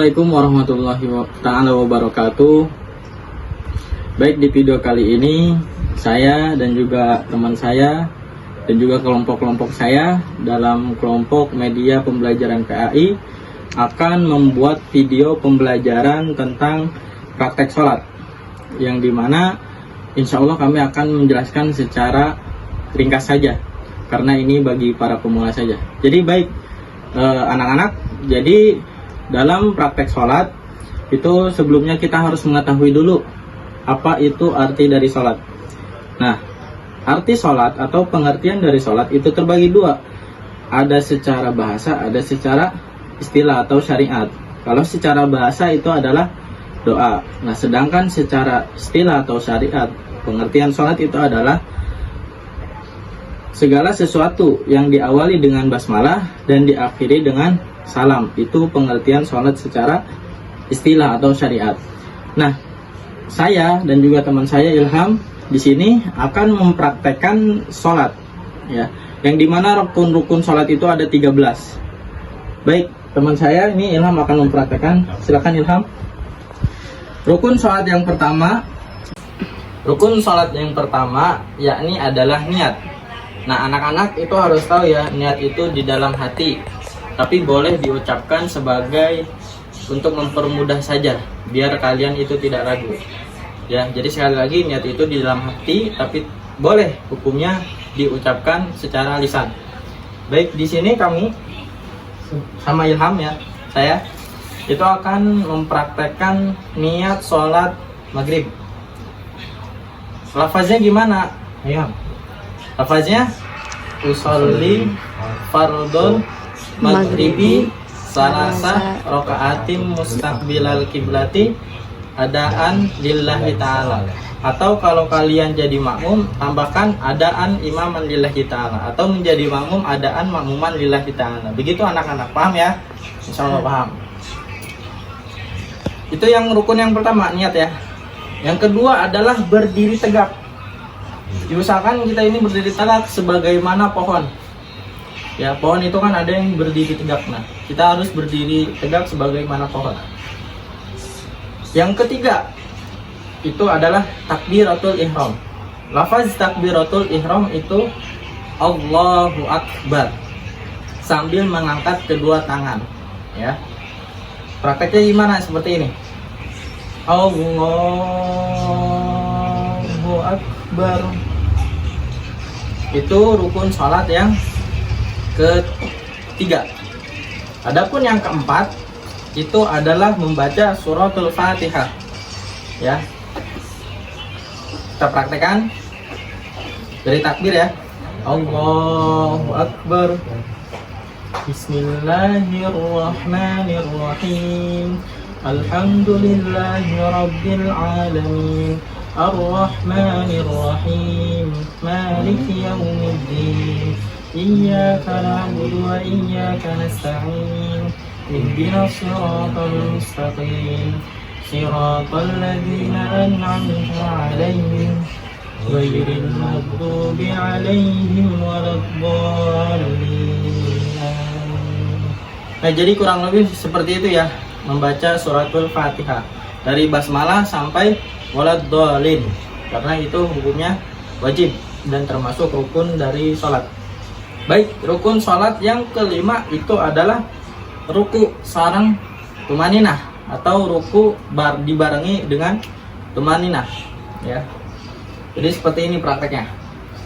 Assalamualaikum warahmatullahi wabarakatuh. Baik, di video kali ini saya dan juga teman saya dan juga kelompok-kelompok saya dalam kelompok media pembelajaran PAI akan membuat video pembelajaran tentang praktek sholat, yang dimana insya Allah kami akan menjelaskan secara ringkas saja, karena ini bagi para pemula saja. Jadi baik anak-anak, jadi dalam praktek sholat itu sebelumnya kita harus mengetahui dulu apa itu arti dari sholat. Nah, arti sholat atau pengertian dari sholat itu terbagi dua. Ada secara bahasa, ada secara istilah atau syariat. Kalau secara bahasa itu adalah doa. Nah, sedangkan secara istilah atau syariat, pengertian sholat itu adalah segala sesuatu yang diawali dengan basmalah dan diakhiri dengan salam. Itu pengertian sholat secara istilah atau syariat. Nah, saya dan juga teman saya Ilham di sini akan mempraktekkan sholat, ya, yang dimana rukun-rukun sholat itu ada 13. Baik, teman saya ini Ilham akan mempraktekkan. Silakan Ilham. Rukun sholat yang pertama yakni adalah niat. Nah, anak-anak itu harus tahu ya, niat itu di dalam hati, tapi boleh diucapkan sebagai untuk mempermudah saja, biar kalian itu tidak ragu. Ya, jadi sekali lagi niat itu di dalam hati, tapi boleh hukumnya diucapkan secara lisan. Baik, di sini kami sama Ilham ya, saya itu akan mempraktekkan niat sholat maghrib. Lafaznya gimana? Ayo. Lafaznya usolli fardun maghribi salasa rokaatim mustaqbilal kiblati adaan lillahi ta'ala. Atau kalau kalian jadi makmum, tambahkan adaan imaman lillahi ta'ala, atau menjadi makmum adaan makmuman lillahi ta'ala. Begitu anak-anak, paham ya? Insya Allah paham. Itu yang rukun yang pertama, niat ya. Yang kedua adalah berdiri tegak. Diusahakan kita ini berdiri tegak sebagaimana pohon. Ya, pohon itu kan ada yang berdiri tegak. Nah, kita harus berdiri tegak sebagaimana pohon. Yang ketiga itu adalah takbiratul ihram. Lafaz takbiratul ihram itu Allahu Akbar sambil mengangkat kedua tangan, ya. Prakteknya gimana? Seperti ini. Allahu Akbar. Itu rukun sholat yang ketiga. Adapun yang keempat itu adalah membaca suratul Fatihah, ya. Kita praktekkan dari takbir ya. Allahu Akbar. Bismillahirrahmanirrahim. Alhamdulillahi rabbil alamin. Ar-Rahmanir-Rahim. Maliki yaumiddin. Iyyaka na'budu wa iyyaka nasta'in. Ihdinas siratal mustaqim. Siratal ladzina an'amta 'alaihim ghairil maghdubi 'alaihim waladdallin. Nah, jadi kurang lebih seperti itu ya, membaca suratul Fatihah dari basmalah sampai waladdallin, karena itu hukumnya wajib dan termasuk rukun dari sholat. Baik, rukun sholat yang kelima itu adalah ruku sareng tumaninah, atau ruku dibarengi dengan tumaninah, ya. Jadi seperti ini prakteknya.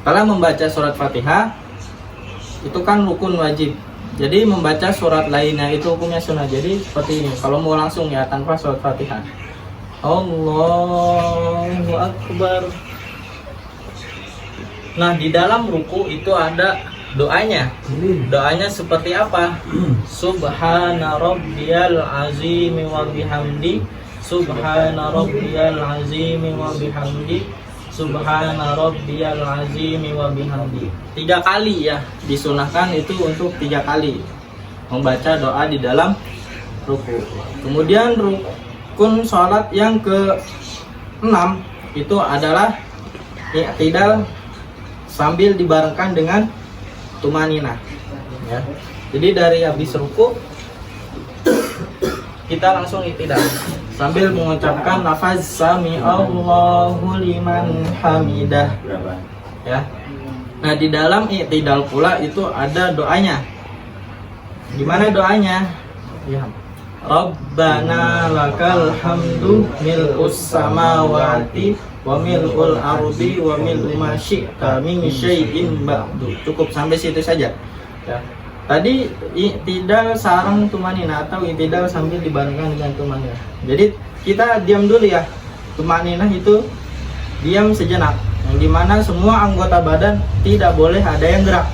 Setelah membaca surat Fatihah itu kan rukun wajib, jadi membaca surat lainnya itu hukumnya sunnah. Jadi seperti ini, kalau mau langsung ya tanpa surat Fatihah. Allahu Akbar. Nah, di dalam ruku itu ada doanya. Doanya seperti apa? Subhana rabbiyal azim wa bihamdi. Subhana rabbiyal azim wa bihamdi. Subhana rabbiyal azim wa bihamdi. 3 kali ya, disunahkan itu untuk 3 kali membaca doa di dalam ruku. Kemudian rukun sholat yang ke-6 itu adalah i'tidal sambil dibarengkan dengan tumaninah, ya. Jadi dari habis ruku kita langsung i'tidal sambil mengucapkan lafaz sami Allahu liman hamidah ya. Nah, di dalam i'tidal pula itu ada doanya. Gimana doanya? Ya. Rabbana lakal hamdu mil'us samawati wa mil'ul ardi wa mil'u ma syi'ta min syai'in ba'du. Cukup sampai situ saja ya. Tadi i'tidal sarang tumanina atau i'tidal sambil dibarengkan dengan tumanina. Jadi kita diam dulu ya. Tumanina itu diam sejenak, yang dimana semua anggota badan tidak boleh ada yang gerak.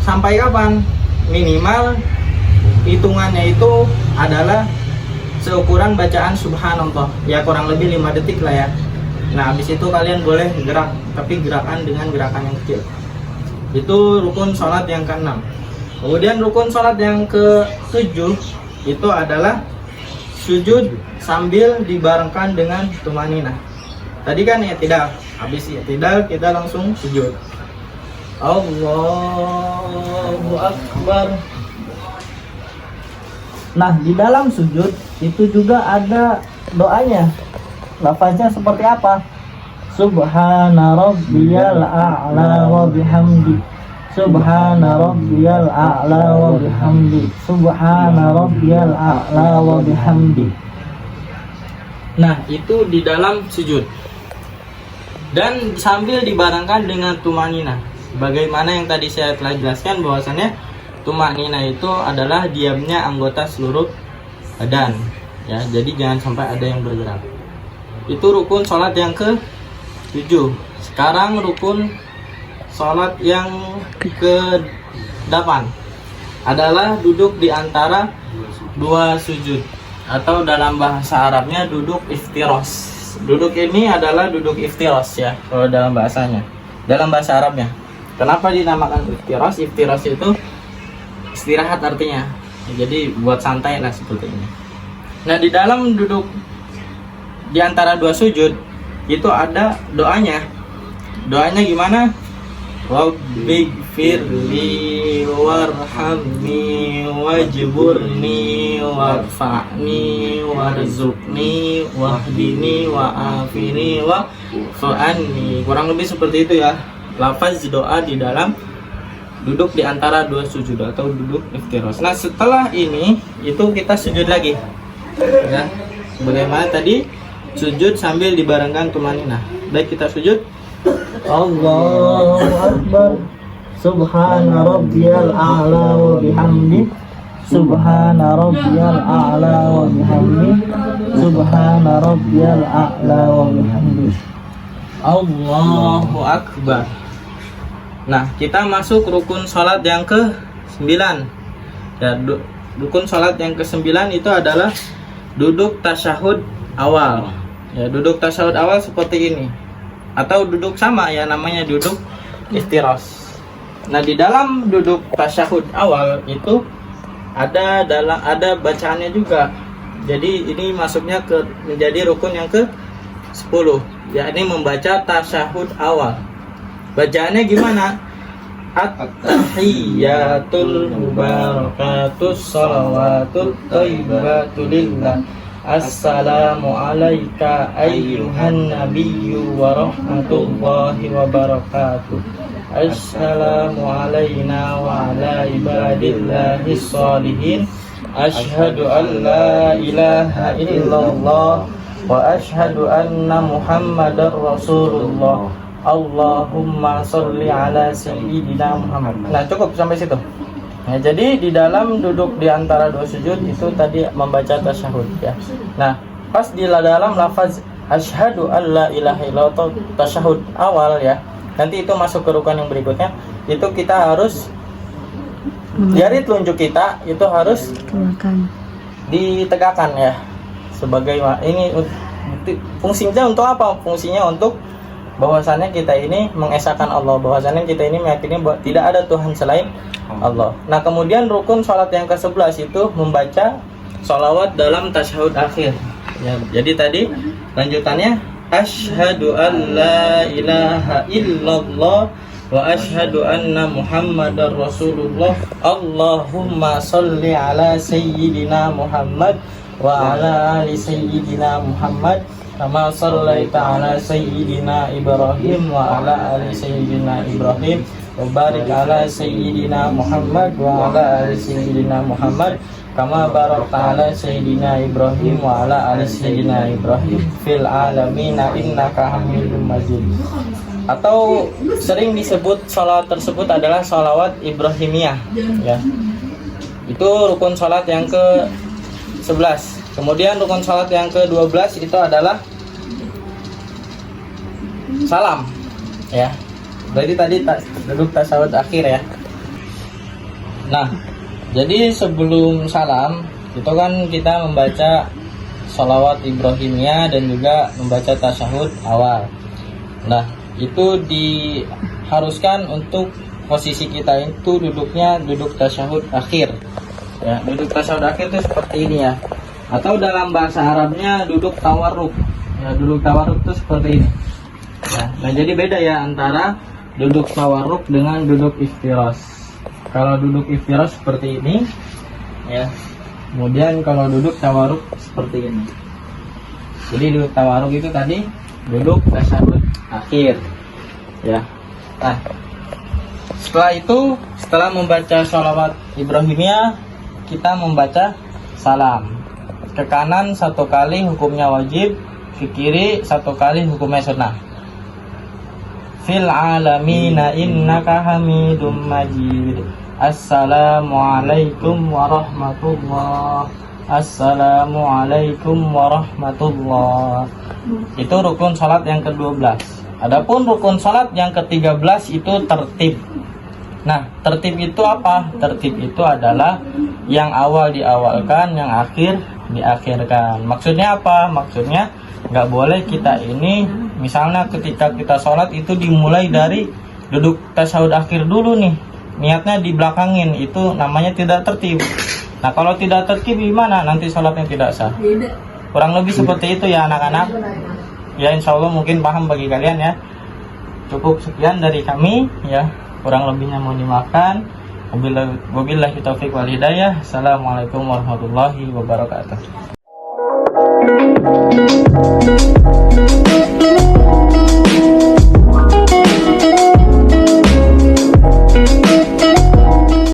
Sampai kapan? Minimal hitungannya itu adalah seukuran bacaan subhanallah ya, kurang lebih 5 detik lah ya. Nah, habis itu kalian boleh gerak, tapi gerakan dengan gerakan yang kecil. Itu rukun sholat yang ke-6. Kemudian rukun sholat yang ke-7 itu adalah sujud sambil dibarengkan dengan tumanina. Tadi kan i'tidal, habis i'tidal kita langsung sujud. Allahu Akbar. Nah, di dalam sujud itu juga ada doanya. Lafaznya seperti apa? Subhana rabbiyal a'la wa bihamdi. Subhana rabbiyal a'la wa bihamdi. Subhana rabbiyal a'la wa bihamdi. Nah, itu di dalam sujud. Dan sambil dibarengkan dengan tumanina. Bagaimana yang tadi saya telah jelaskan bahwasannya tumanina itu adalah diamnya anggota seluruh badan ya. Jadi jangan sampai ada yang bergerak. Itu rukun sholat yang ke-7. Sekarang rukun sholat yang ke-8 adalah duduk di antara dua sujud, atau dalam bahasa Arabnya duduk iftiros. Duduk ini adalah duduk iftiros ya, kalau dalam bahasanya, dalam bahasa Arabnya. Kenapa dinamakan iftiros? Iftiros itu istirahat artinya. Jadi buat santai lah seperti ini. Nah, di dalam duduk di antara dua sujud itu ada doanya. Doanya gimana? Rabbighfirli warhamni wajburni warfa'ni warzuqni wahdini wa'afini wa'fu'anni. Kurang lebih seperti itu ya lafaz doa di dalam duduk di antara dua sujud atau duduk iftiros. Nah, setelah ini itu kita sujud lagi ya. Bagaimana tadi sujud sambil dibarengkan tumanina. Baik, kita sujud. Allahu Akbar. Subhana rabbiyal a'la wa bihamdi. Subhana rabbiyal a'la wa bihamdi. Subhana rabbiyal a'la wa bihamdi. Allahu Akbar. Nah, kita masuk rukun sholat yang ke-9 ya. Rukun sholat yang ke-9 itu adalah duduk tasyahud awal ya. Duduk tasyahud awal seperti ini, atau duduk sama ya, namanya duduk iftiros. Nah, di dalam duduk tasyahud awal itu ada bacaannya juga. Jadi ini masuknya menjadi rukun yang ke-10, yakni membaca tasyahud awal. Bacaannya gimana? At-tahiyyatul mubarakatus salawatut thayyibatu lillah. Assalamu alayka ayyuhan nabiyyu wa rahmatullahi wa barakatuh. Assalamu alayna wa ala ibadillahis shalihin. Asyhadu an la ilaha illallah wa asyhadu anna Muhammadar Rasulullah. Allahumma sholli ala sayyidina Muhammad. Nah, cukup sampai situ. Nah, jadi di dalam duduk di antara dua sujud itu tadi membaca tasyahud ya. Nah, pas di dalam lafaz asyhadu alla ilaha illallah tasyahud awal ya. Nanti itu masuk ke rukun yang berikutnya. Itu kita harus jari telunjuk kita itu harus ditegakkan ya. Sebagai ini fungsinya untuk apa? Fungsinya untuk bahwasannya kita ini mengesahkan Allah, bahwasannya kita ini meyakini bahwa tidak ada Tuhan selain Allah. Nah, kemudian rukun sholat yang ke-11 itu membaca sholawat dalam tasyahud akhir ya. Jadi tadi lanjutannya asyhadu an la ilaha illallah wa asyhadu anna Muhammadar Rasulullah. Allahumma sholli ala sayyidina Muhammad wa ala ali sayyidina Muhammad kama shallaita ala sayyidina Ibrahim wa ala ali sayyidina Ibrahim wa barik ala sayyidina Muhammad wa ala ali sayyidina Muhammad kama barakta ala sayyidina Ibrahim wa ala ali sayyidina Ibrahim fil alamin innaka Hamidum Majid. Atau sering disebut salat tersebut adalah salawat Ibrahimiyah, ya. Itu rukun salat yang ke-11. Kemudian rukun salat yang ke-12 itu adalah salam, ya. Berarti tadi duduk tasyahud akhir, ya. Nah, jadi sebelum salam itu kan kita membaca sholawat Ibrahimiyah dan juga membaca tasyahud awal. Nah, itu diharuskan untuk posisi kita itu duduknya duduk tasyahud akhir. Ya, duduk tasyahud akhir itu seperti ini, ya. Atau dalam bahasa Arabnya duduk tawarruk. Ya, duduk tawarruk itu seperti ini. Ya, nah jadi beda ya antara duduk tawarruk dengan duduk iftiras. Kalau duduk iftiras seperti ini, ya. Kemudian kalau duduk tawarruk seperti ini. Jadi duduk tawarruk itu tadi duduk tasyahud akhir, ya. Nah, setelah itu, setelah membaca sholawat Ibrahimiyah, kita membaca salam. Ke kanan 1 kali hukumnya wajib, ke kiri 1 kali hukumnya sunnah. Fil alamina innaka Hamidum Majid. Assalamualaikum warahmatullah. Assalamualaikum warahmatullah. Itu rukun salat yang ke-12. Adapun rukun salat yang ke-13 itu tertib. Nah, tertib itu apa? Tertib itu adalah yang awal diawalkan, yang akhir diakhirkan. Maksudnya apa? Maksudnya nggak boleh kita ini, misalnya ketika kita sholat itu dimulai dari duduk tasyahud akhir dulu nih. Niatnya dibelakangin, itu namanya tidak tertib. Nah, kalau tidak tertib gimana? Nanti sholatnya tidak sah. Kurang lebih seperti itu ya anak-anak. Ya, insya Allah mungkin paham bagi kalian, ya. Cukup sekian dari kami, ya. Kurang lebihnya mohon dimaafkan. Wabillahi taufiq wal hidayah. Assalamualaikum warahmatullahi wabarakatuh.